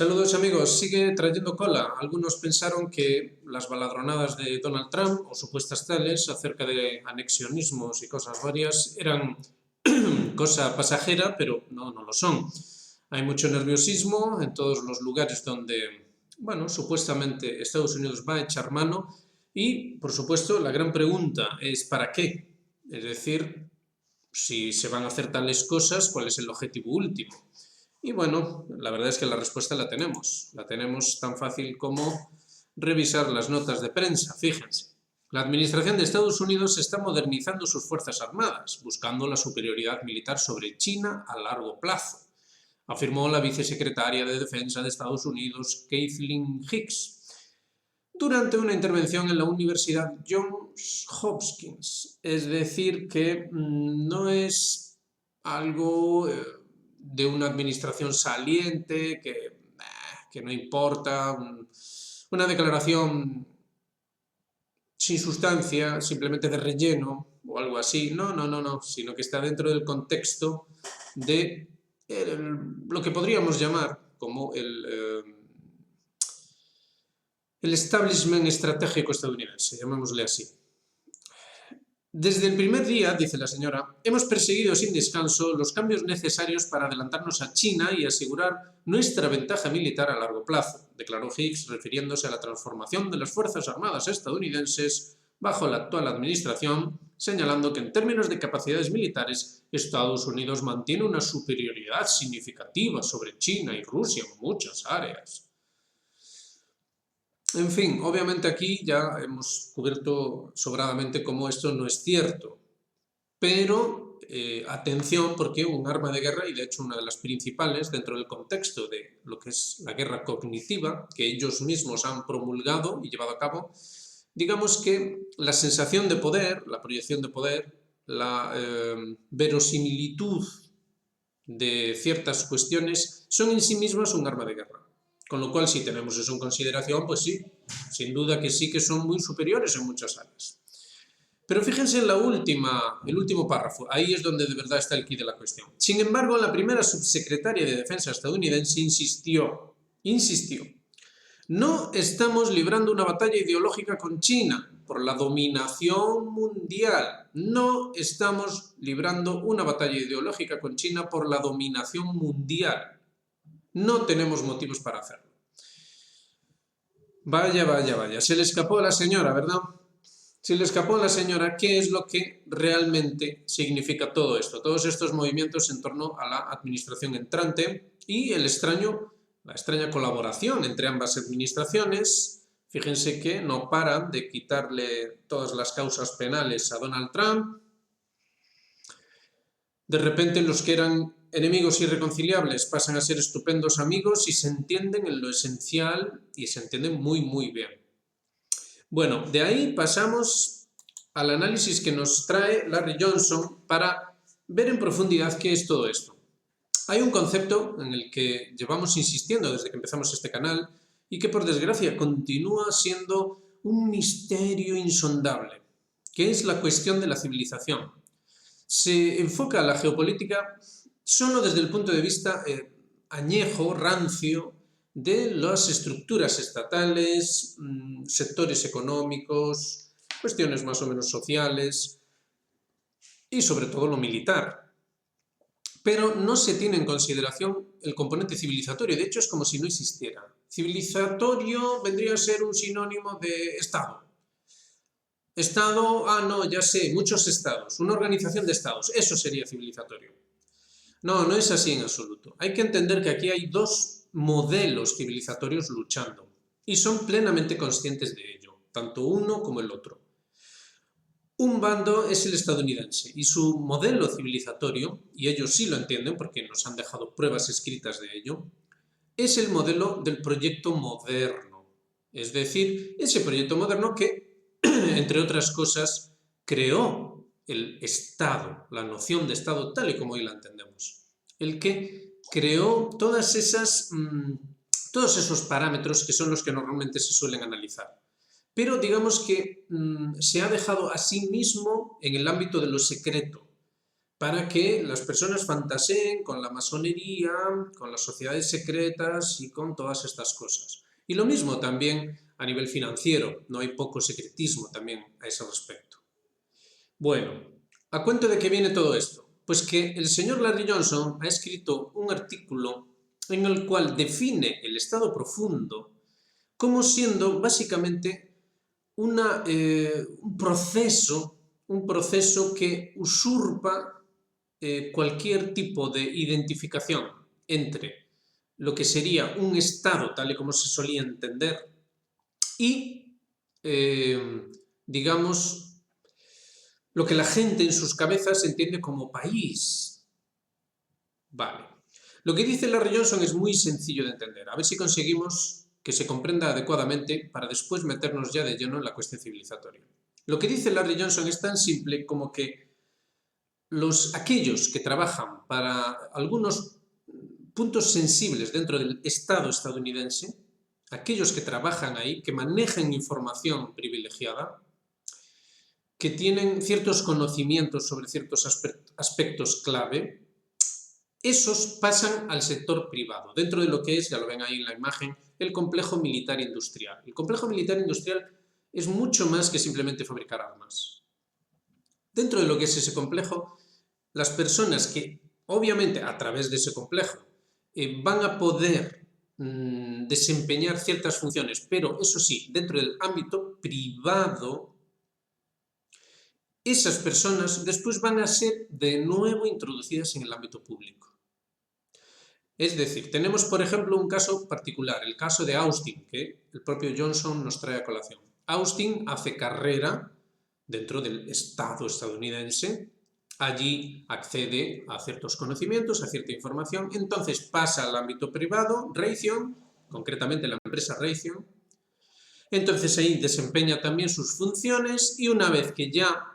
Saludos amigos, sigue trayendo cola. Algunos pensaron que las baladronadas de Donald Trump o supuestas tales acerca de anexionismos y cosas varias eran cosa pasajera, pero no lo son. Hay mucho nerviosismo en todos los lugares donde, bueno, supuestamente Estados Unidos va a echar mano y, por supuesto, la gran pregunta es ¿para qué? Es decir, si se van a hacer tales cosas, ¿cuál es el objetivo último? Y bueno, la verdad es que la respuesta la tenemos. La tenemos tan fácil como revisar las notas de prensa, fíjense. La administración de Estados Unidos está modernizando sus fuerzas armadas, buscando la superioridad militar sobre China a largo plazo, afirmó la vicesecretaria de Defensa de Estados Unidos, Kathleen Hicks, durante una intervención en la Universidad Johns Hopkins. Es decir, que no es algo de una administración saliente, que no importa, una declaración sin sustancia, simplemente de relleno o algo así. No, sino que está dentro del contexto de lo que podríamos llamar como el establishment estratégico estadounidense, llamémosle así. Desde el primer día, dice la señora, hemos perseguido sin descanso los cambios necesarios para adelantarnos a China y asegurar nuestra ventaja militar a largo plazo, declaró Hicks, refiriéndose a la transformación de las Fuerzas Armadas estadounidenses bajo la actual administración, señalando que en términos de capacidades militares, Estados Unidos mantiene una superioridad significativa sobre China y Rusia en muchas áreas. En fin, obviamente aquí ya hemos cubierto sobradamente cómo esto no es cierto, pero atención porque un arma de guerra, y de hecho una de las principales dentro del contexto de lo que es la guerra cognitiva, que ellos mismos han promulgado y llevado a cabo, digamos que la sensación de poder, la proyección de poder, la verosimilitud de ciertas cuestiones son en sí mismas un arma de guerra. Con lo cual, si tenemos eso en consideración, pues sí, sin duda que sí que son muy superiores en muchas áreas. Pero fíjense en el último párrafo, ahí es donde de verdad está el quid de la cuestión. Sin embargo, la primera subsecretaria de Defensa estadounidense insistió, no estamos librando una batalla ideológica con China por la dominación mundial. No estamos librando una batalla ideológica con China por la dominación mundial. No tenemos motivos para hacerlo. Vaya. Se le escapó a la señora, ¿verdad? Se le escapó a la señora qué es lo que realmente significa todo esto. Todos estos movimientos en torno a la administración entrante y la extraña colaboración entre ambas administraciones. Fíjense que no paran de quitarle todas las causas penales a Donald Trump. De repente los que eran enemigos irreconciliables pasan a ser estupendos amigos y se entienden en lo esencial y se entienden muy bien. Bueno, de ahí pasamos al análisis que nos trae Larry Johnson para ver en profundidad qué es todo esto. Hay un concepto en el que llevamos insistiendo desde que empezamos este canal y que por desgracia continúa siendo un misterio insondable, que es la cuestión de la civilización. Se enfoca la geopolítica solo desde el punto de vista añejo, rancio, de las estructuras estatales, sectores económicos, cuestiones más o menos sociales y sobre todo lo militar. Pero no se tiene en consideración el componente civilizatorio, de hecho es como si no existiera. Civilizatorio vendría a ser un sinónimo de Estado. Estado, no, ya sé, muchos estados, una organización de estados, eso sería civilizatorio. No es así en absoluto. Hay que entender que aquí hay dos modelos civilizatorios luchando y son plenamente conscientes de ello, tanto uno como el otro. Un bando es el estadounidense y su modelo civilizatorio, y ellos sí lo entienden porque nos han dejado pruebas escritas de ello, es el modelo del proyecto moderno. Es decir, ese proyecto moderno que, entre otras cosas, creó el Estado, la noción de Estado tal y como hoy la entendemos. El que creó todos esos parámetros que son los que normalmente se suelen analizar. Pero digamos que se ha dejado a sí mismo en el ámbito de lo secreto. para que las personas fantaseen con la masonería, con las sociedades secretas y con todas estas cosas. Y lo mismo también a nivel financiero, no hay poco secretismo también a ese respecto. Bueno, ¿a cuento de qué viene todo esto? Pues que el señor Larry Johnson ha escrito un artículo en el cual define el estado profundo como siendo básicamente un proceso que usurpa cualquier tipo de identificación entre lo que sería un estado tal y como se solía entender y, digamos, lo que la gente en sus cabezas entiende como país. Vale. Lo que dice Larry Johnson es muy sencillo de entender. A ver si conseguimos que se comprenda adecuadamente para después meternos ya de lleno en la cuestión civilizatoria. Lo que dice Larry Johnson es tan simple como que aquellos que trabajan para algunos puntos sensibles dentro del Estado estadounidense, aquellos que trabajan ahí, que manejan información privilegiada, que tienen ciertos conocimientos sobre ciertos aspectos clave, esos pasan al sector privado, dentro de lo que es, ya lo ven ahí en la imagen, el complejo militar industrial. El complejo militar industrial es mucho más que simplemente fabricar armas. Dentro de lo que es ese complejo, las personas que, obviamente, a través de ese complejo, van a poder desempeñar ciertas funciones, pero eso sí, dentro del ámbito privado, esas personas después van a ser de nuevo introducidas en el ámbito público. Es decir, tenemos por ejemplo un caso particular, el caso de Austin, que el propio Johnson nos trae a colación. Austin hace carrera dentro del Estado estadounidense, allí accede a ciertos conocimientos, a cierta información, entonces pasa al ámbito privado, Raytheon, concretamente la empresa Raytheon, entonces ahí desempeña también sus funciones y una vez que ya,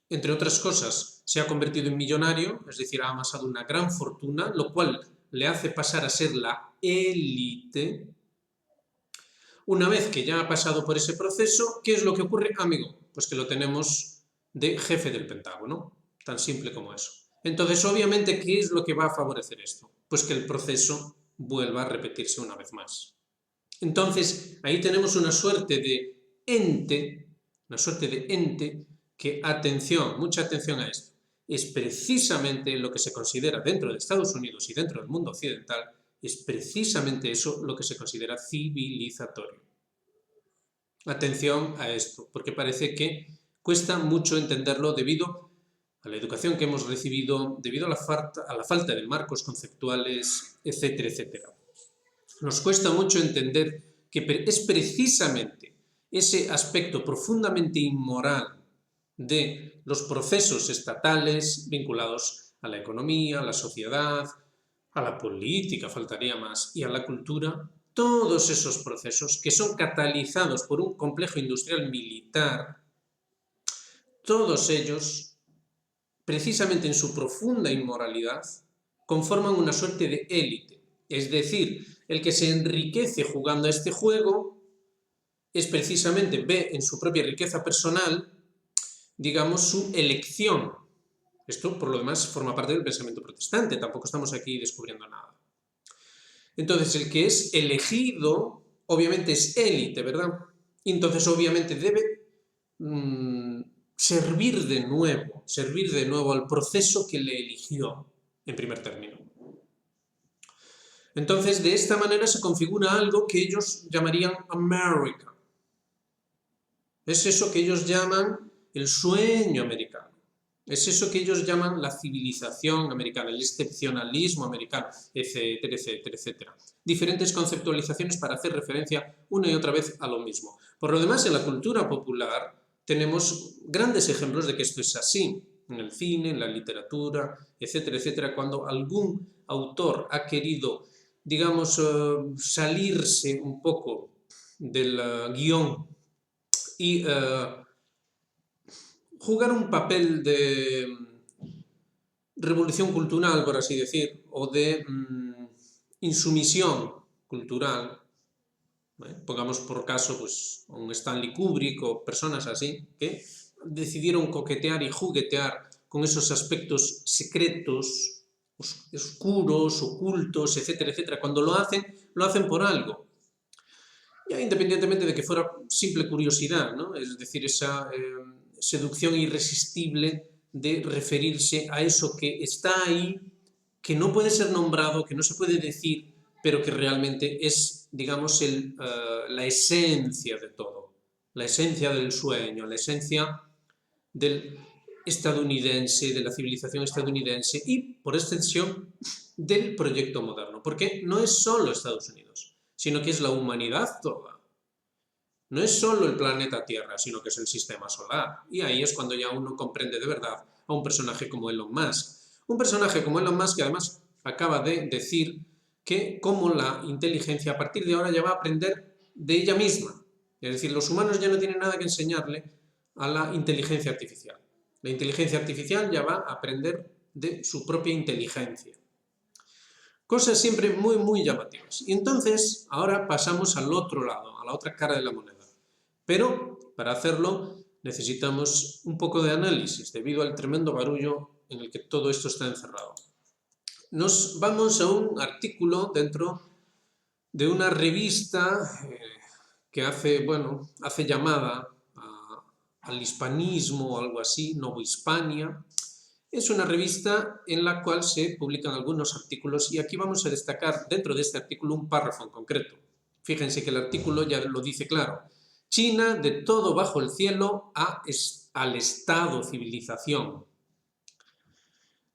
entre otras cosas, se ha convertido en millonario, es decir, ha amasado una gran fortuna, lo cual le hace pasar a ser la élite. Una vez que ya ha pasado por ese proceso, ¿qué es lo que ocurre, amigo? Pues que lo tenemos de jefe del Pentágono, tan simple como eso. Entonces, obviamente, ¿qué es lo que va a favorecer esto? Pues que el proceso vuelva a repetirse una vez más. Entonces, ahí tenemos una suerte de ente que, atención, mucha atención a esto, es precisamente lo que se considera dentro de Estados Unidos y dentro del mundo occidental, es precisamente eso lo que se considera civilizatorio. Atención a esto, porque parece que cuesta mucho entenderlo debido a la educación que hemos recibido, debido a la falta de marcos conceptuales, etcétera, etcétera. Nos cuesta mucho entender que es precisamente ese aspecto profundamente inmoral de los procesos estatales vinculados a la economía, a la sociedad, a la política, faltaría más, y a la cultura, todos esos procesos que son catalizados por un complejo industrial militar, todos ellos, precisamente en su profunda inmoralidad, conforman una suerte de élite. Es decir, el que se enriquece jugando a este juego es precisamente, ve en su propia riqueza personal, digamos, su elección. Esto, por lo demás, forma parte del pensamiento protestante, tampoco estamos aquí descubriendo nada. Entonces, el que es elegido, obviamente es élite, ¿verdad? Entonces, obviamente, debe servir de nuevo al proceso que le eligió, en primer término. Entonces, de esta manera se configura algo que ellos llamarían America. Es eso que ellos llaman el sueño americano. Es eso que ellos llaman la civilización americana, el excepcionalismo americano, etcétera, etcétera, etcétera. Diferentes conceptualizaciones para hacer referencia una y otra vez a lo mismo. Por lo demás, en la cultura popular tenemos grandes ejemplos de que esto es así. En el cine, en la literatura, etcétera, etcétera, cuando algún autor ha querido, digamos, salirse un poco del guión y jugar un papel de revolución cultural, por así decir, o de insumisión cultural, pongamos por caso pues, a un Stanley Kubrick o personas así, que decidieron coquetear y juguetear con esos aspectos secretos, oscuros, ocultos, etcétera, etcétera. Cuando lo hacen por algo. Ya independientemente de que fuera simple curiosidad, ¿no? Es decir, esa seducción irresistible de referirse a eso que está ahí, que no puede ser nombrado, que no se puede decir, pero que realmente es, digamos, la esencia de todo, la esencia del sueño, la esencia del estadounidense, de la civilización estadounidense y, por extensión, del proyecto moderno. Porque no es solo Estados Unidos, sino que es la humanidad toda. No es solo el planeta Tierra, sino que es el sistema solar. Y ahí es cuando ya uno comprende de verdad a un personaje como Elon Musk. Un personaje como Elon Musk que además acaba de decir que como la inteligencia a partir de ahora ya va a aprender de ella misma. Es decir, los humanos ya no tienen nada que enseñarle a la inteligencia artificial. La inteligencia artificial ya va a aprender de su propia inteligencia. Cosas siempre muy, muy llamativas. Y entonces, ahora pasamos al otro lado, a la otra cara de la moneda. Pero, para hacerlo, necesitamos un poco de análisis, debido al tremendo barullo en el que todo esto está encerrado. Nos vamos a un artículo dentro de una revista que hace llamada al hispanismo o algo así, Novo Hispania. Es una revista en la cual se publican algunos artículos y aquí vamos a destacar dentro de este artículo un párrafo en concreto. Fíjense que el artículo ya lo dice claro. China, de todo bajo el cielo, al Estado-civilización.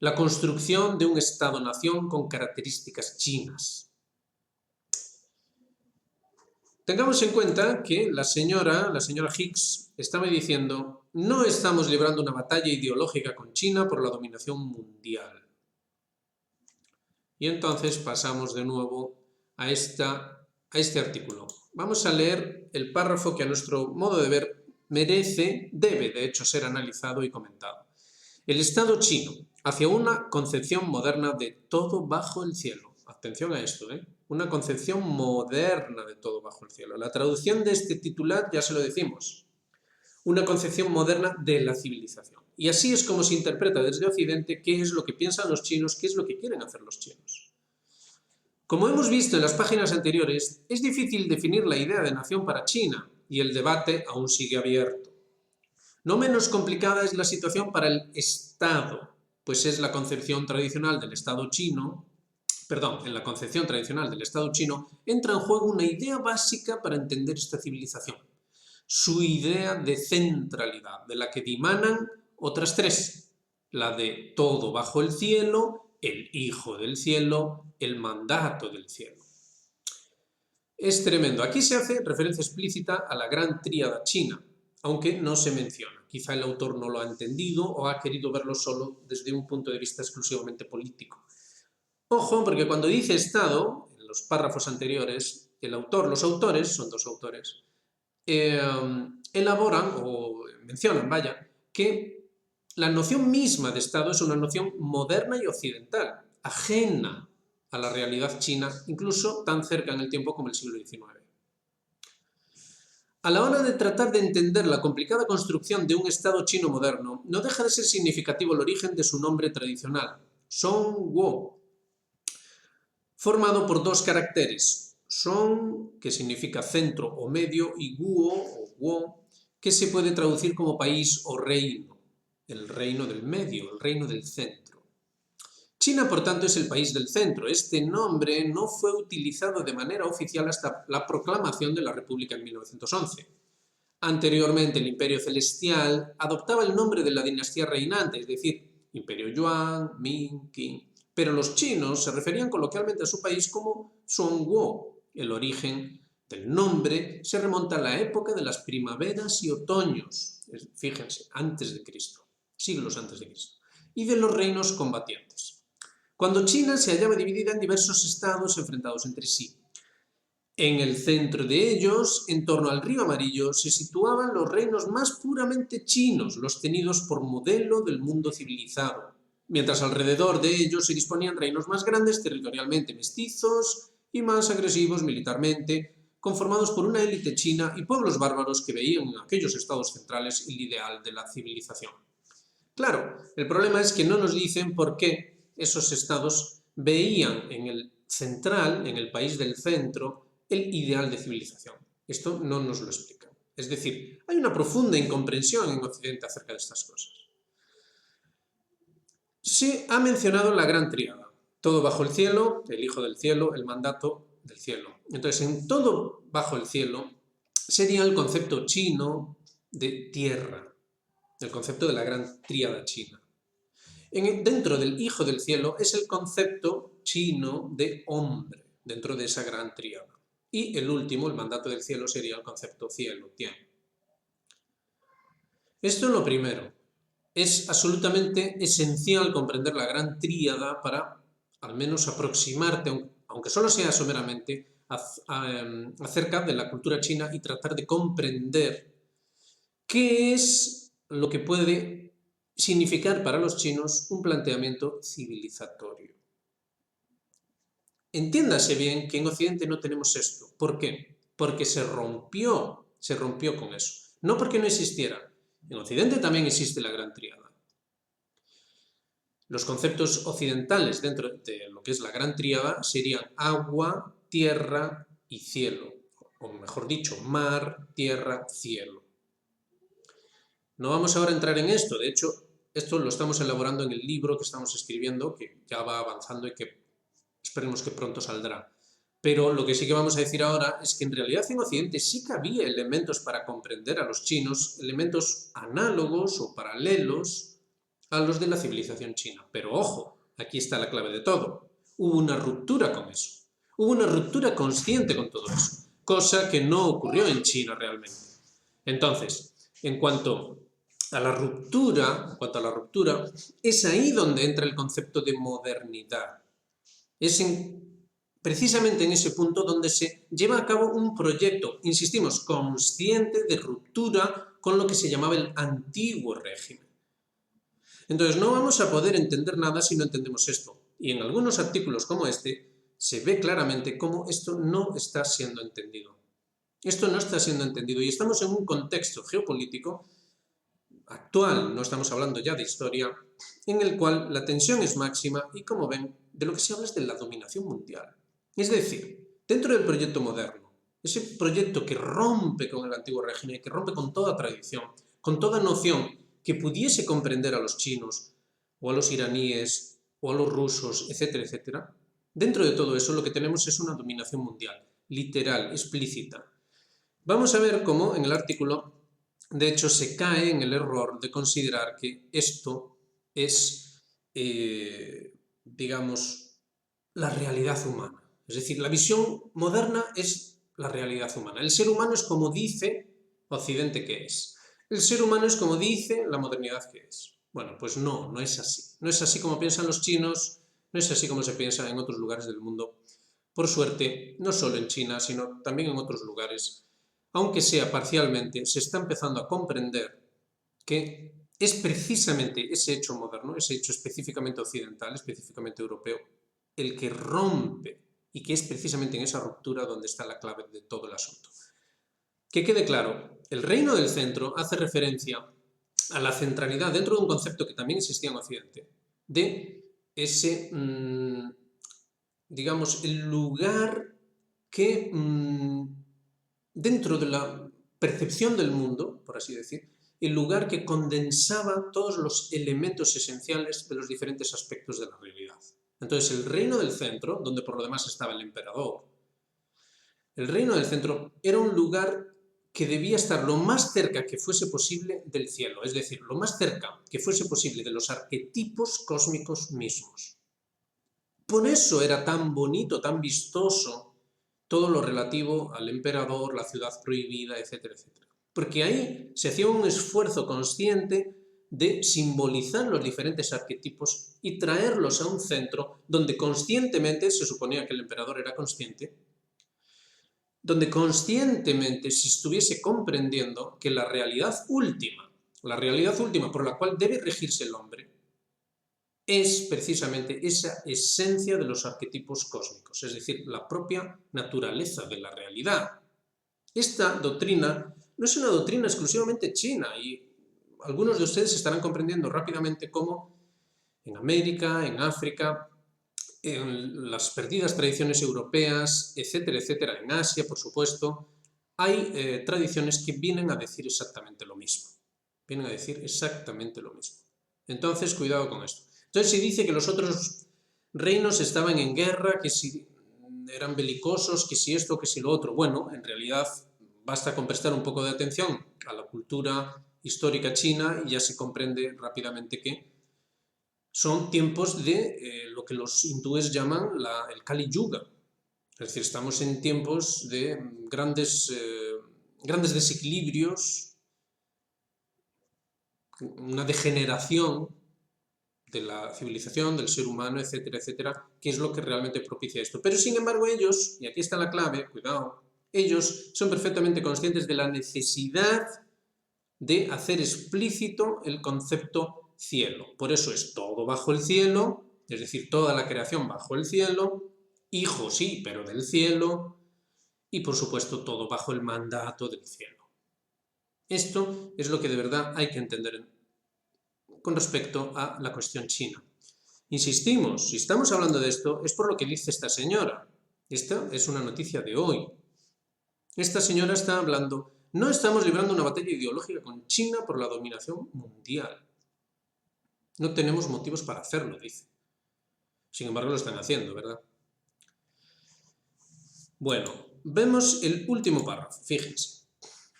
La construcción de un Estado-nación con características chinas. Tengamos en cuenta que la señora Hicks estaba diciendo: no estamos librando una batalla ideológica con China por la dominación mundial. Y entonces pasamos de nuevo a este artículo. Vamos a leer el párrafo que a nuestro modo de ver debe de hecho ser analizado y comentado. El Estado chino, hacia una concepción moderna de todo bajo el cielo. Atención a esto, una concepción moderna de todo bajo el cielo. La traducción de este titular ya se lo decimos. Una concepción moderna de la civilización. Y así es como se interpreta desde Occidente qué es lo que piensan los chinos, qué es lo que quieren hacer los chinos. Como hemos visto en las páginas anteriores, es difícil definir la idea de nación para China y el debate aún sigue abierto. No menos complicada es la situación para el Estado, pues es la concepción tradicional del Estado chino. En la concepción tradicional del Estado chino entra en juego una idea básica para entender esta civilización. Su idea de centralidad, de la que dimanan otras tres. La de todo bajo el cielo, el hijo del cielo, el mandato del cielo. Es tremendo. Aquí se hace referencia explícita a la gran tríada china, aunque no se menciona. Quizá el autor no lo ha entendido o ha querido verlo solo desde un punto de vista exclusivamente político. Ojo, porque cuando dice Estado, en los párrafos anteriores, los autores, son dos autores, elaboran o mencionan, que la noción misma de Estado es una noción moderna y occidental, ajena a la realidad china, incluso tan cerca en el tiempo como el siglo XIX. A la hora de tratar de entender la complicada construcción de un Estado chino moderno, no deja de ser significativo el origen de su nombre tradicional, Songguo, formado por dos caracteres, Song, que significa centro o medio, y Guo, o Guo, que se puede traducir como país o reino, el reino del medio, el reino del centro. China, por tanto, es el país del centro. Este nombre no fue utilizado de manera oficial hasta la proclamación de la República en 1911. Anteriormente, el Imperio Celestial adoptaba el nombre de la dinastía reinante, es decir, Imperio Yuan, Ming, Qing. Pero los chinos se referían coloquialmente a su país como Songguo. El origen del nombre se remonta a la época de las primaveras y otoños, fíjense, antes de Cristo, siglos antes de Cristo, y de los reinos combatientes, cuando China se hallaba dividida en diversos estados enfrentados entre sí. En el centro de ellos, en torno al río Amarillo, se situaban los reinos más puramente chinos, los tenidos por modelo del mundo civilizado, mientras alrededor de ellos se disponían reinos más grandes territorialmente, mestizos y más agresivos militarmente, conformados por una élite china y pueblos bárbaros que veían en aquellos estados centrales el ideal de la civilización. Claro, el problema es que no nos dicen por qué esos estados veían en el central, en el país del centro, el ideal de civilización. Esto no nos lo explican. Es decir, hay una profunda incomprensión en Occidente acerca de estas cosas. Se ha mencionado la Gran Tríada. Todo bajo el cielo, el Hijo del Cielo, el mandato del cielo. Entonces, en todo bajo el cielo sería el concepto chino de tierra, el concepto de la Gran Tríada china. Dentro del Hijo del Cielo es el concepto chino de hombre, dentro de esa gran tríada. Y el último, el mandato del cielo, sería el concepto cielo, tian. Esto es lo primero. Es absolutamente esencial comprender la gran tríada para al menos aproximarte, aunque solo sea someramente, acerca de la cultura china y tratar de comprender qué es lo que puede significar para los chinos un planteamiento civilizatorio. Entiéndase bien que en Occidente no tenemos esto. ¿Por qué? Porque se rompió con eso. No porque no existiera. En Occidente también existe la Gran Tríada. Los conceptos occidentales dentro de lo que es la Gran Tríada serían agua, tierra y cielo. O mejor dicho, mar, tierra, cielo. No vamos ahora a entrar en esto. De hecho, esto lo estamos elaborando en el libro que estamos escribiendo, que ya va avanzando y que esperemos que pronto saldrá. Pero lo que sí que vamos a decir ahora es que en realidad en Occidente sí que había elementos para comprender a los chinos, elementos análogos o paralelos a los de la civilización china. Pero ojo, aquí está la clave de todo. Hubo una ruptura con eso. Hubo una ruptura consciente con todo eso, cosa que no ocurrió en China realmente. Entonces, en cuanto a la ruptura, es ahí donde entra el concepto de modernidad. Es precisamente en ese punto donde se lleva a cabo un proyecto, insistimos, consciente de ruptura con lo que se llamaba el antiguo régimen. Entonces no vamos a poder entender nada si no entendemos esto. Y en algunos artículos como este se ve claramente cómo esto no está siendo entendido. Esto no está siendo entendido y estamos en un contexto geopolítico actual, no estamos hablando ya de historia, en el cual la tensión es máxima y, como ven, de lo que se habla es de la dominación mundial. Es decir, dentro del proyecto moderno, ese proyecto que rompe con el antiguo régimen, que rompe con toda tradición, con toda noción que pudiese comprender a los chinos, o a los iraníes, o a los rusos, etcétera, etcétera, dentro de todo eso lo que tenemos es una dominación mundial, literal, explícita. Vamos a ver cómo en el artículo, de hecho, se cae en el error de considerar que esto es, digamos, la realidad humana. Es decir, la visión moderna es la realidad humana. El ser humano es como dice Occidente que es. El ser humano es como dice la modernidad que es. Bueno, pues no, no es así. No es así como piensan los chinos, no es así como se piensa en otros lugares del mundo. Por suerte, no solo en China, sino también en otros lugares, aunque sea parcialmente, se está empezando a comprender que es precisamente ese hecho moderno, ese hecho específicamente occidental, específicamente europeo, el que rompe y que es precisamente en esa ruptura donde está la clave de todo el asunto. Que quede claro, el reino del centro hace referencia a la centralidad dentro de un concepto que también existía en Occidente, de ese, digamos, el lugar que dentro de la percepción del mundo, por así decir, el lugar que condensaba todos los elementos esenciales de los diferentes aspectos de la realidad. Entonces, el reino del centro, donde por lo demás estaba el emperador, el reino del centro era un lugar que debía estar lo más cerca que fuese posible del cielo, es decir, lo más cerca que fuese posible de los arquetipos cósmicos mismos. Por eso era tan bonito, tan vistoso todo lo relativo al emperador, la ciudad prohibida, etcétera, etcétera. Porque ahí se hacía un esfuerzo consciente de simbolizar los diferentes arquetipos y traerlos a un centro donde conscientemente, se suponía que el emperador era consciente, donde conscientemente se estuviese comprendiendo que la realidad última por la cual debe regirse el hombre, es precisamente esa esencia de los arquetipos cósmicos, es decir, la propia naturaleza de la realidad. Esta doctrina no es una doctrina exclusivamente china y algunos de ustedes estarán comprendiendo rápidamente cómo en América, en África, en las perdidas tradiciones europeas, etcétera, etcétera, en Asia, por supuesto, hay tradiciones que vienen a decir exactamente lo mismo. Vienen a decir exactamente lo mismo. Entonces, cuidado con esto. Entonces, se dice que los otros reinos estaban en guerra, que si eran belicosos, que si esto, que si lo otro. Bueno, en realidad basta con prestar un poco de atención a la cultura histórica china y ya se comprende rápidamente que son tiempos de lo que los hindúes llaman el Kali Yuga. Es decir, estamos en tiempos de grandes desequilibrios, una degeneración de la civilización, del ser humano, etcétera, etcétera, que es lo que realmente propicia esto. Pero sin embargo ellos, y aquí está la clave, cuidado, ellos son perfectamente conscientes de la necesidad de hacer explícito el concepto cielo. Por eso es todo bajo el cielo, es decir, toda la creación bajo el cielo, hijo sí, pero del cielo, y por supuesto todo bajo el mandato del cielo. Esto es lo que de verdad hay que entender con respecto a la cuestión china. Insistimos, si estamos hablando de esto es por lo que dice esta señora. Esta es una noticia de hoy. Esta señora está hablando, no estamos librando una batalla ideológica con China por la dominación mundial. No tenemos motivos para hacerlo, dice. Sin embargo, lo están haciendo, ¿verdad? Bueno, vemos el último párrafo, fíjense.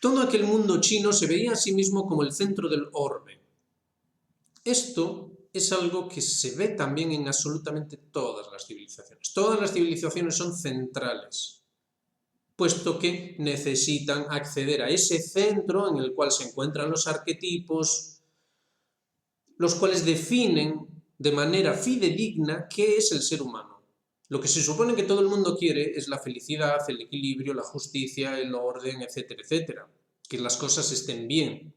Todo aquel mundo chino se veía a sí mismo como el centro del orbe. Esto es algo que se ve también en absolutamente todas las civilizaciones. Todas las civilizaciones son centrales, puesto que necesitan acceder a ese centro en el cual se encuentran los arquetipos, los cuales definen de manera fidedigna qué es el ser humano. Lo que se supone que todo el mundo quiere es la felicidad, el equilibrio, la justicia, el orden, etcétera, etcétera. Que las cosas estén bien.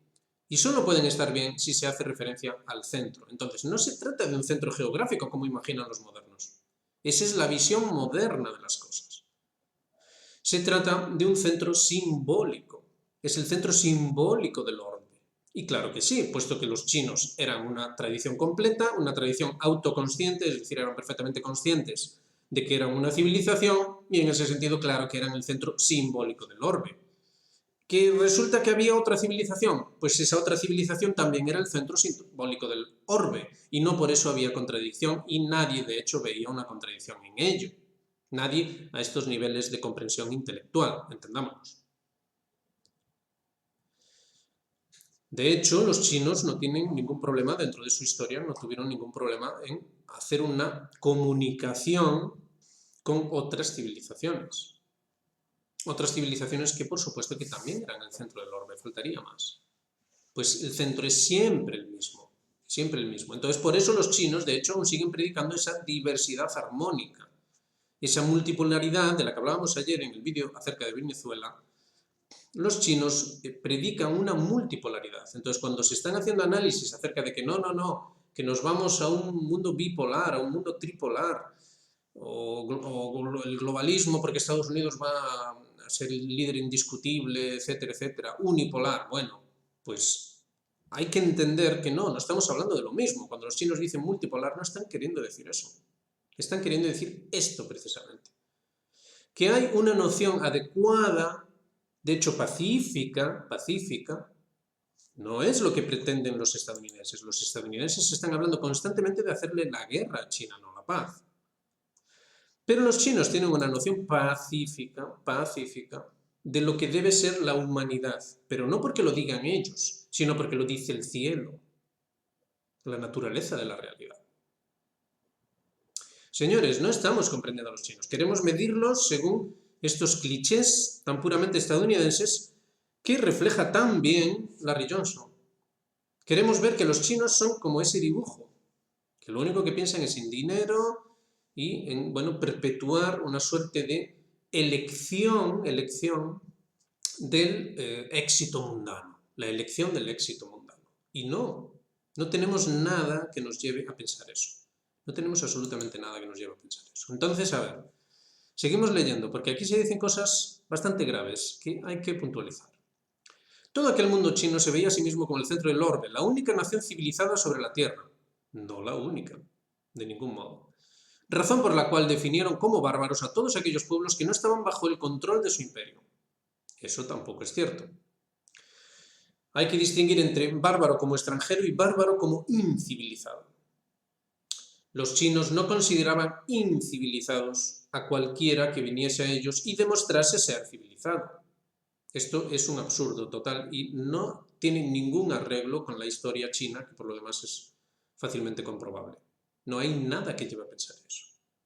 Y solo pueden estar bien si se hace referencia al centro. Entonces, no se trata de un centro geográfico como imaginan los modernos. Esa es la visión moderna de las cosas. Se trata de un centro simbólico. Es el centro simbólico del orden. Y claro que sí, puesto que los chinos eran una tradición completa, una tradición autoconsciente, es decir, eran perfectamente conscientes de que eran una civilización y en ese sentido, claro que eran el centro simbólico del orbe. ¿Que resulta que había otra civilización? Pues esa otra civilización también era el centro simbólico del orbe y no por eso había contradicción y nadie de hecho veía una contradicción en ello. Nadie a estos niveles de comprensión intelectual, entendámonos. De hecho, los chinos no tienen ningún problema dentro de su historia, no tuvieron ningún problema en hacer una comunicación con otras civilizaciones. Otras civilizaciones que por supuesto que también eran el centro del orbe, faltaría más. Pues el centro es siempre el mismo, siempre el mismo. Entonces por eso los chinos de hecho aún siguen predicando esa diversidad armónica, esa multipolaridad de la que hablábamos ayer en el vídeo acerca de Venezuela. Los chinos predican una multipolaridad. Entonces cuando se están haciendo análisis acerca de que no, que nos vamos a un mundo bipolar, a un mundo tripolar, o el globalismo porque Estados Unidos va a ser el líder indiscutible, etcétera, etcétera, unipolar, bueno, pues hay que entender que no estamos hablando de lo mismo. Cuando los chinos dicen multipolar no están queriendo decir eso, están queriendo decir esto precisamente, que hay una noción adecuada, de hecho pacífica, no es lo que pretenden los estadounidenses. Los estadounidenses están hablando constantemente de hacerle la guerra a China, no la paz. Pero los chinos tienen una noción pacífica de lo que debe ser la humanidad, pero no porque lo digan ellos, sino porque lo dice el cielo, la naturaleza de la realidad. Señores, no estamos comprendiendo a los chinos, queremos medirlos según estos clichés tan puramente estadounidenses que refleja tan bien Larry Johnson. Queremos ver que los chinos son como ese dibujo, que lo único que piensan es en dinero y en, bueno, perpetuar una suerte de elección del éxito mundano, la elección del éxito mundano. Y no tenemos nada que nos lleve a pensar eso. No tenemos absolutamente nada que nos lleve a pensar eso. Entonces, a ver, seguimos leyendo, porque aquí se dicen cosas bastante graves que hay que puntualizar. Todo aquel mundo chino se veía a sí mismo como el centro del orbe, la única nación civilizada sobre la Tierra. No la única, de ningún modo. Razón por la cual definieron como bárbaros a todos aquellos pueblos que no estaban bajo el control de su imperio. Eso tampoco es cierto. Hay que distinguir entre bárbaro como extranjero y bárbaro como incivilizado. Los chinos no consideraban incivilizados a cualquiera que viniese a ellos y demostrase ser civilizado. Esto es un absurdo total y no tiene ningún arreglo con la historia china, que por lo demás es fácilmente comprobable. No hay nada que lleve a pensar eso.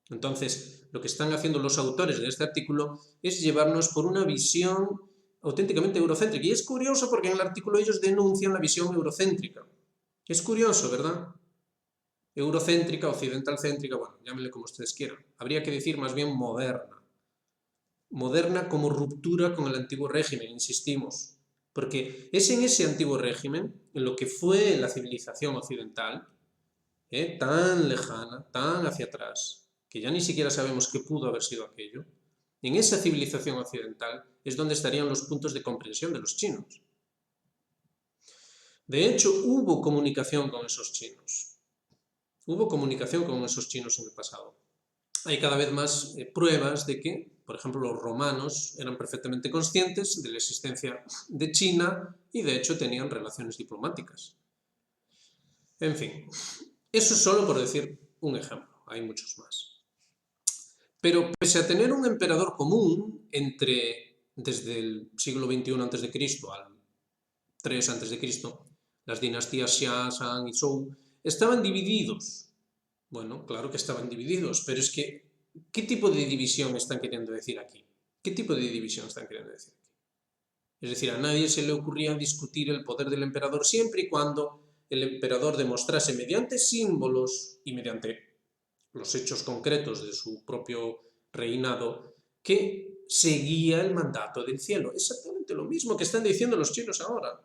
Entonces, lo que están haciendo los autores de este artículo es llevarnos por una visión auténticamente eurocéntrica. Y es curioso porque en el artículo ellos denuncian la visión eurocéntrica. Es curioso, ¿verdad? Eurocéntrica, occidentalcéntrica, bueno, llámenle como ustedes quieran. Habría que decir más bien moderna. Moderna como ruptura con el antiguo régimen, insistimos. Porque es en ese antiguo régimen, en lo que fue la civilización occidental, tan lejana, tan hacia atrás, que ya ni siquiera sabemos qué pudo haber sido aquello, en esa civilización occidental es donde estarían los puntos de comprensión de los chinos. De hecho, hubo comunicación con esos chinos. Hubo comunicación con esos chinos en el pasado. Hay cada vez más pruebas de que, por ejemplo, los romanos eran perfectamente conscientes de la existencia de China y de hecho tenían relaciones diplomáticas. En fin, eso es solo por decir un ejemplo, hay muchos más. Pero pese a tener un emperador común desde el siglo XXI a.C. al 3 a.C., las dinastías Xia, Shang y Zhou estaban divididos. Bueno, claro que estaban divididos, pero es que, ¿qué tipo de división están queriendo decir aquí? ¿Qué tipo de división están queriendo decir aquí? Es decir, a nadie se le ocurría discutir el poder del emperador siempre y cuando el emperador demostrase mediante símbolos y mediante los hechos concretos de su propio reinado que seguía el mandato del cielo. Exactamente lo mismo que están diciendo los chinos ahora.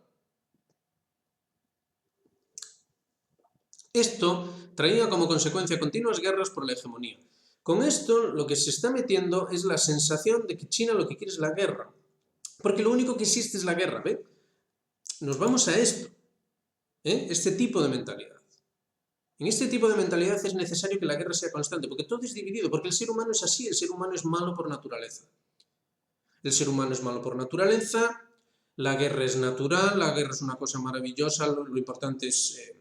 Esto traía como consecuencia continuas guerras por la hegemonía. Con esto lo que se está metiendo es la sensación de que China lo que quiere es la guerra. Porque lo único que existe es la guerra, ¿ve? Nos vamos a esto, este tipo de mentalidad. En este tipo de mentalidad es necesario que la guerra sea constante, porque todo es dividido, porque el ser humano es así, el ser humano es malo por naturaleza. El ser humano es malo por naturaleza, la guerra es natural, la guerra es una cosa maravillosa, lo importante es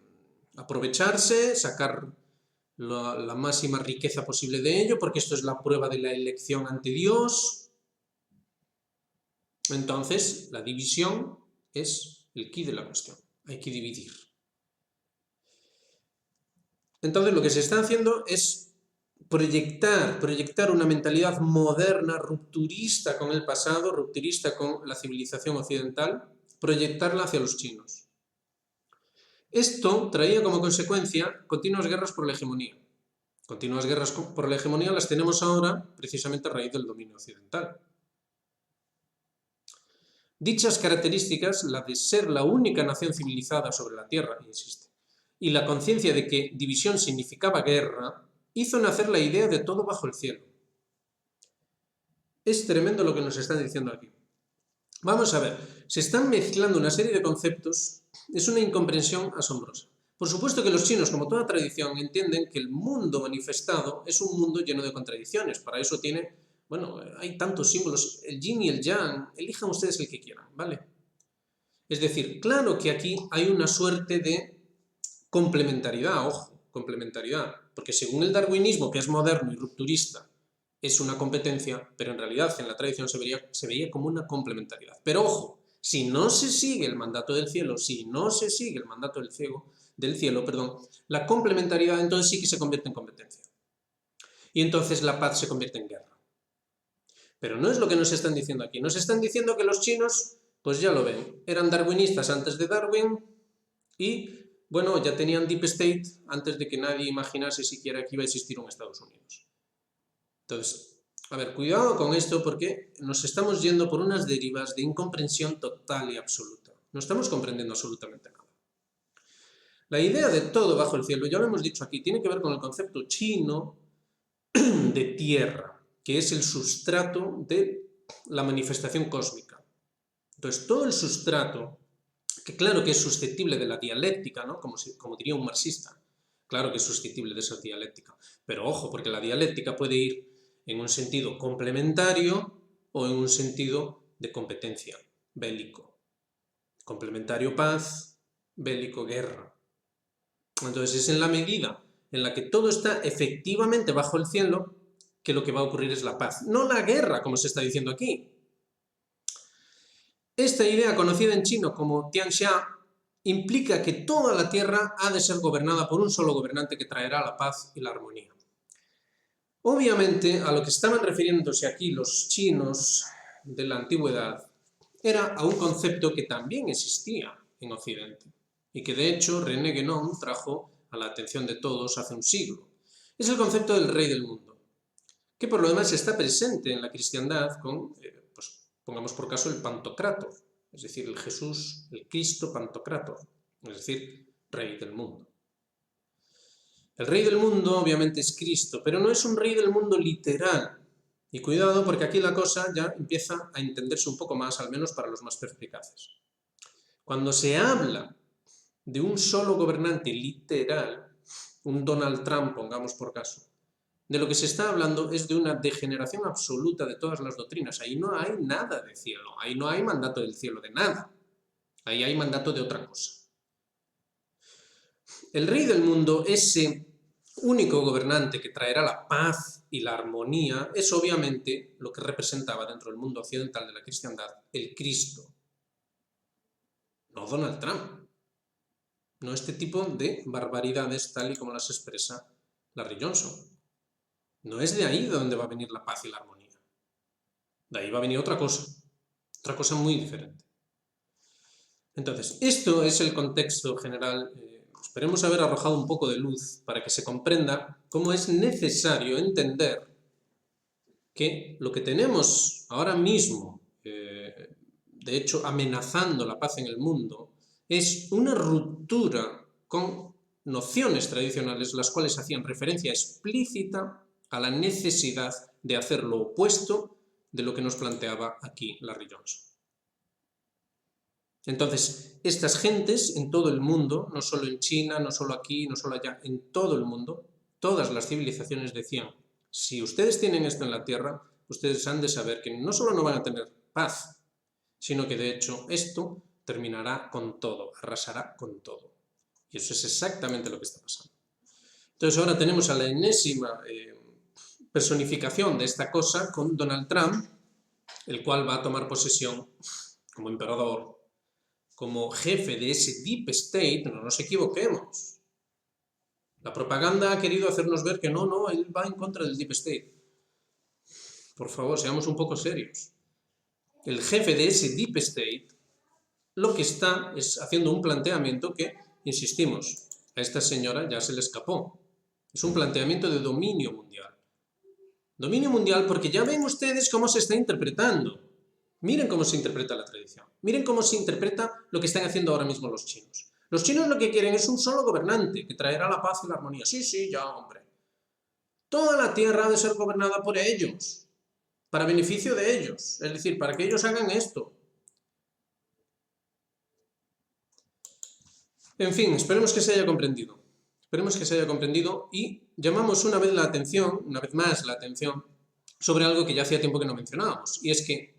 aprovecharse, sacar la máxima riqueza posible de ello, porque esto es la prueba de la elección ante Dios. Entonces, la división es el quid de la cuestión, hay que dividir. Entonces lo que se está haciendo es proyectar una mentalidad moderna, rupturista con el pasado, rupturista con la civilización occidental, proyectarla hacia los chinos. Esto traía como consecuencia continuas guerras por la hegemonía. Continuas guerras por la hegemonía las tenemos ahora precisamente a raíz del dominio occidental. Dichas características, la de ser la única nación civilizada sobre la Tierra, insiste, y la conciencia de que división significaba guerra, hizo nacer la idea de todo bajo el cielo. Es tremendo lo que nos están diciendo aquí. Vamos a ver, se están mezclando una serie de conceptos, es una incomprensión asombrosa. Por supuesto que los chinos, como toda tradición, entienden que el mundo manifestado es un mundo lleno de contradicciones. Para eso hay tantos símbolos, el yin y el yang, elijan ustedes el que quieran, ¿vale? Es decir, claro que aquí hay una suerte de complementariedad, ojo, complementariedad, porque según el darwinismo, que es moderno y rupturista, es una competencia, pero en realidad en la tradición se veía como una complementariedad. Pero ojo, si no se sigue el mandato del cielo, la complementariedad entonces sí que se convierte en competencia. Y entonces la paz se convierte en guerra. Pero no es lo que nos están diciendo aquí. Nos están diciendo que los chinos, pues ya lo ven, eran darwinistas antes de Darwin y, bueno, ya tenían Deep State antes de que nadie imaginase siquiera que iba a existir un Estados Unidos. Entonces, a ver, cuidado con esto porque nos estamos yendo por unas derivas de incomprensión total y absoluta. No estamos comprendiendo absolutamente nada. La idea de todo bajo el cielo, ya lo hemos dicho aquí, tiene que ver con el concepto chino de tierra, que es el sustrato de la manifestación cósmica. Entonces, todo el sustrato, que claro que es susceptible de la dialéctica, ¿no? Como diría un marxista, claro que es susceptible de esa dialéctica, pero ojo, porque la dialéctica puede ir en un sentido complementario o en un sentido de competencia, bélico. Complementario paz, bélico guerra. Entonces es en la medida en la que todo está efectivamente bajo el cielo que lo que va a ocurrir es la paz, no la guerra, como se está diciendo aquí. Esta idea, conocida en chino como Tianxia, implica que toda la tierra ha de ser gobernada por un solo gobernante que traerá la paz y la armonía. Obviamente, a lo que estaban refiriéndose aquí los chinos de la antigüedad era a un concepto que también existía en Occidente y que de hecho René Guénon trajo a la atención de todos hace un siglo. Es el concepto del rey del mundo, que por lo demás está presente en la cristiandad con, pues, pongamos por caso, el Pantocrátor, es decir, el Jesús, el Cristo Pantocrátor, es decir, rey del mundo. El rey del mundo obviamente es Cristo, pero no es un rey del mundo literal. Y cuidado porque aquí la cosa ya empieza a entenderse un poco más, al menos para los más perspicaces. Cuando se habla de un solo gobernante literal, un Donald Trump, pongamos por caso, de lo que se está hablando es de una degeneración absoluta de todas las doctrinas. Ahí no hay nada de cielo, ahí no hay mandato del cielo de nada, ahí hay mandato de otra cosa. El rey del mundo, ese único gobernante que traerá la paz y la armonía, es obviamente lo que representaba dentro del mundo occidental de la cristiandad el Cristo. No Donald Trump, no este tipo de barbaridades tal y como las expresa Larry Johnson. No es de ahí de donde va a venir la paz y la armonía. De ahí va a venir otra cosa muy diferente. Entonces, esto es el contexto general. Esperemos haber arrojado un poco de luz para que se comprenda cómo es necesario entender que lo que tenemos ahora mismo, de hecho amenazando la paz en el mundo, es una ruptura con nociones tradicionales las cuales hacían referencia explícita a la necesidad de hacer lo opuesto de lo que nos planteaba aquí Larry Johnson. Entonces, estas gentes en todo el mundo, no solo en China, no solo aquí, no solo allá, en todo el mundo, todas las civilizaciones decían, si ustedes tienen esto en la Tierra, ustedes han de saber que no solo no van a tener paz, sino que de hecho esto terminará con todo, arrasará con todo. Y eso es exactamente lo que está pasando. Entonces ahora tenemos a la enésima personificación de esta cosa con Donald Trump, el cual va a tomar posesión como emperador, como jefe de ese deep state. No nos equivoquemos. La propaganda ha querido hacernos ver que no, él va en contra del deep state. Por favor, seamos un poco serios. El jefe de ese deep state lo que está es haciendo un planteamiento que, insistimos, a esta señora ya se le escapó. Es un planteamiento de dominio mundial. Dominio mundial porque ya ven ustedes cómo se está interpretando. Miren cómo se interpreta la tradición. Miren cómo se interpreta lo que están haciendo ahora mismo los chinos. Los chinos lo que quieren es un solo gobernante que traerá la paz y la armonía. Sí, ya, hombre. Toda la tierra ha de ser gobernada por ellos, para beneficio de ellos. Es decir, para que ellos hagan esto. En fin, esperemos que se haya comprendido. Esperemos que se haya comprendido y llamamos una vez más la atención, sobre algo que ya hacía tiempo que no mencionábamos, y es que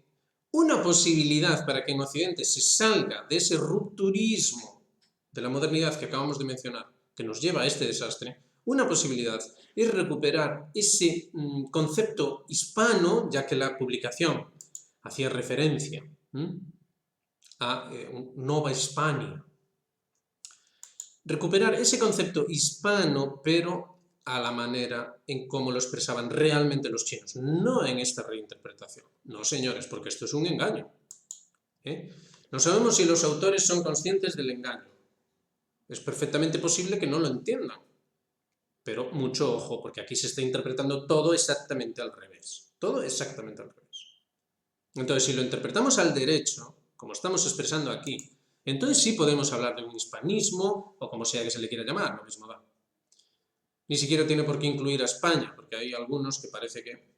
una posibilidad para que en Occidente se salga de ese rupturismo de la modernidad que acabamos de mencionar, que nos lleva a este desastre, una posibilidad es recuperar ese concepto hispano, ya que la publicación hacía referencia a Nova Hispania. Recuperar ese concepto hispano, pero a la manera en cómo lo expresaban realmente los chinos, no en esta reinterpretación. No, señores, porque esto es un engaño. No sabemos si los autores son conscientes del engaño. Es perfectamente posible que no lo entiendan. Pero mucho ojo, porque aquí se está interpretando todo exactamente al revés. Todo exactamente al revés. Entonces, si lo interpretamos al derecho, como estamos expresando aquí, entonces sí podemos hablar de un hispanismo, o como sea que se le quiera llamar, lo mismo da. Ni siquiera tiene por qué incluir a España, porque hay algunos que parece que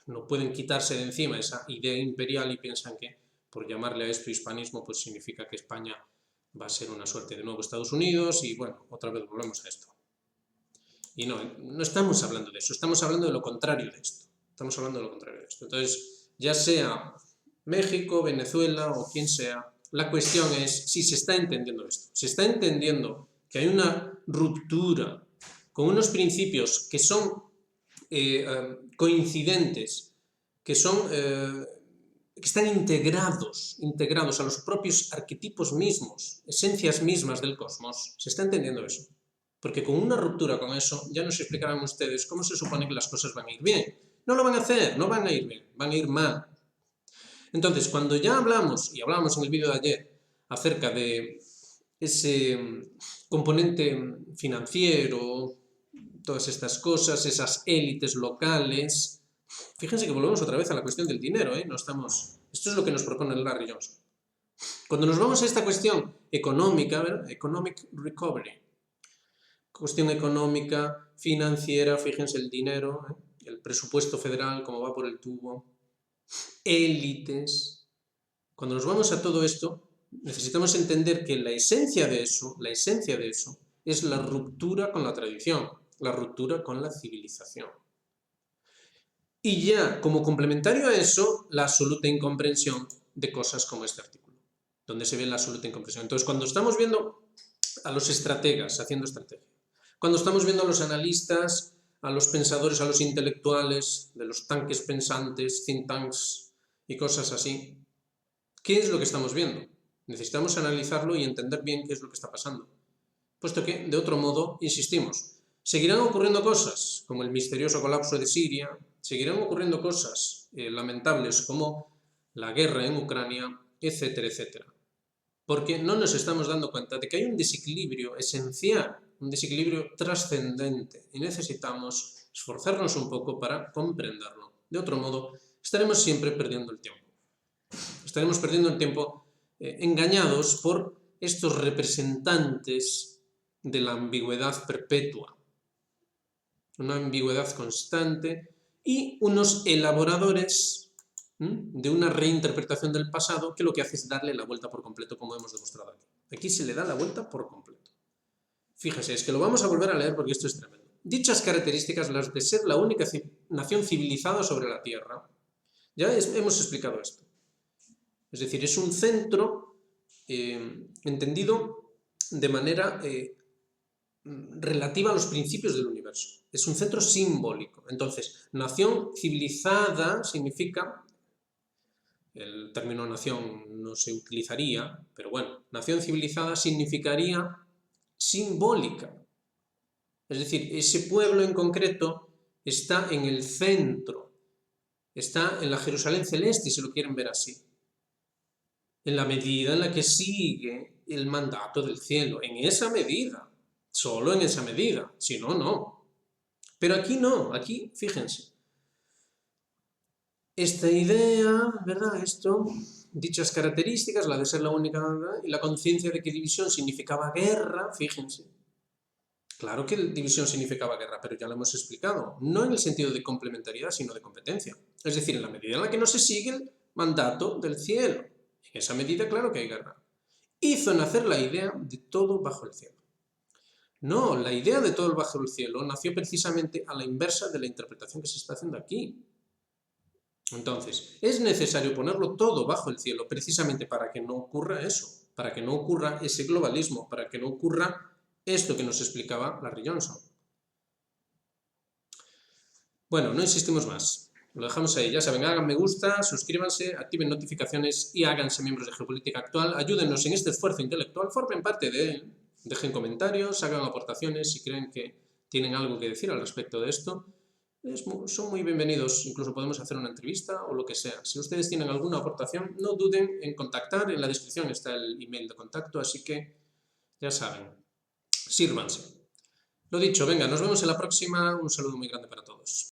no pueden quitarse de encima esa idea imperial y piensan que por llamarle a esto hispanismo, pues significa que España va a ser una suerte de nuevo Estados Unidos y bueno, otra vez volvemos a esto. Y no estamos hablando de eso, estamos hablando de lo contrario de esto. Estamos hablando de lo contrario de esto. Entonces, ya sea México, Venezuela o quien sea, la cuestión es si se está entendiendo esto. Se está entendiendo que hay una ruptura con unos principios que son coincidentes, que están integrados a los propios arquetipos mismos, esencias mismas del cosmos. Se está entendiendo eso. Porque con una ruptura con eso, ya nos explicarán ustedes cómo se supone que las cosas van a ir bien. No lo van a hacer, no van a ir bien, van a ir mal. Entonces, cuando ya hablamos, y hablábamos en el vídeo de ayer, acerca de ese componente financiero, todas estas cosas, esas élites locales, fíjense que volvemos otra vez a la cuestión del dinero, no estamos... Esto es lo que nos propone el Larry Johnson. Cuando nos vamos a esta cuestión económica, ¿verdad? Economic recovery, cuestión económica, financiera, fíjense el dinero, el presupuesto federal, cómo va por el tubo, élites. Cuando nos vamos a todo esto, necesitamos entender que la esencia de eso es la ruptura con la tradición, la ruptura con la civilización. Y ya, como complementario a eso, la absoluta incomprensión de cosas como este artículo, donde se ve la absoluta incomprensión. Entonces, cuando estamos viendo a los estrategas haciendo estrategia, cuando estamos viendo a los analistas, a los pensadores, a los intelectuales, de los tanques pensantes, think tanks y cosas así, ¿qué es lo que estamos viendo? Necesitamos analizarlo y entender bien qué es lo que está pasando. Puesto que, de otro modo, insistimos, seguirán ocurriendo cosas como el misterioso colapso de Siria, seguirán ocurriendo cosas lamentables como la guerra en Ucrania, etcétera, etcétera. Porque no nos estamos dando cuenta de que hay un desequilibrio esencial, un desequilibrio trascendente y necesitamos esforzarnos un poco para comprenderlo. De otro modo, estaremos siempre perdiendo el tiempo. Estaremos perdiendo el tiempo engañados por estos representantes de la ambigüedad perpetua, una ambigüedad constante y unos elaboradores de una reinterpretación del pasado que lo que hace es darle la vuelta por completo, como hemos demostrado aquí. Aquí se le da la vuelta por completo. Fíjese, es que lo vamos a volver a leer porque esto es tremendo. Dichas características, las de ser la única nación civilizada sobre la Tierra, ya hemos explicado esto. Es decir, es un centro entendido de manera relativa a los principios del universo. Es un centro simbólico. Entonces, nación civilizada significa... El término nación no se utilizaría, pero bueno, nación civilizada significaría simbólica. Es decir, ese pueblo en concreto está en el centro, está en la Jerusalén celeste, si lo quieren ver así. En la medida en la que sigue el mandato del cielo, en esa medida, solo en esa medida, si no, no. Pero aquí no, aquí, fíjense. Esta idea, ¿verdad? Dichas características, la de ser la única, ¿verdad? Y la conciencia de que división significaba guerra, fíjense. Claro que división significaba guerra, pero ya lo hemos explicado. No en el sentido de complementariedad, sino de competencia. Es decir, en la medida en la que no se sigue el mandato del cielo. En esa medida, claro que hay guerra. Hizo nacer la idea de todo bajo el cielo. No, la idea de todo bajo el cielo nació precisamente a la inversa de la interpretación que se está haciendo aquí. Entonces, es necesario ponerlo todo bajo el cielo precisamente para que no ocurra eso, para que no ocurra ese globalismo, para que no ocurra esto que nos explicaba Larry Johnson. Bueno, no insistimos más. Lo dejamos ahí. Ya saben, hagan me gusta, suscríbanse, activen notificaciones y háganse miembros de Geopolítica Actual. Ayúdennos en este esfuerzo intelectual, formen parte de él. Dejen comentarios, hagan aportaciones si creen que tienen algo que decir al respecto de esto. Son muy bienvenidos, incluso podemos hacer una entrevista o lo que sea. Si ustedes tienen alguna aportación, no duden en contactar, en la descripción está el email de contacto, así que ya saben, sírvanse. Lo dicho, venga, nos vemos en la próxima, un saludo muy grande para todos.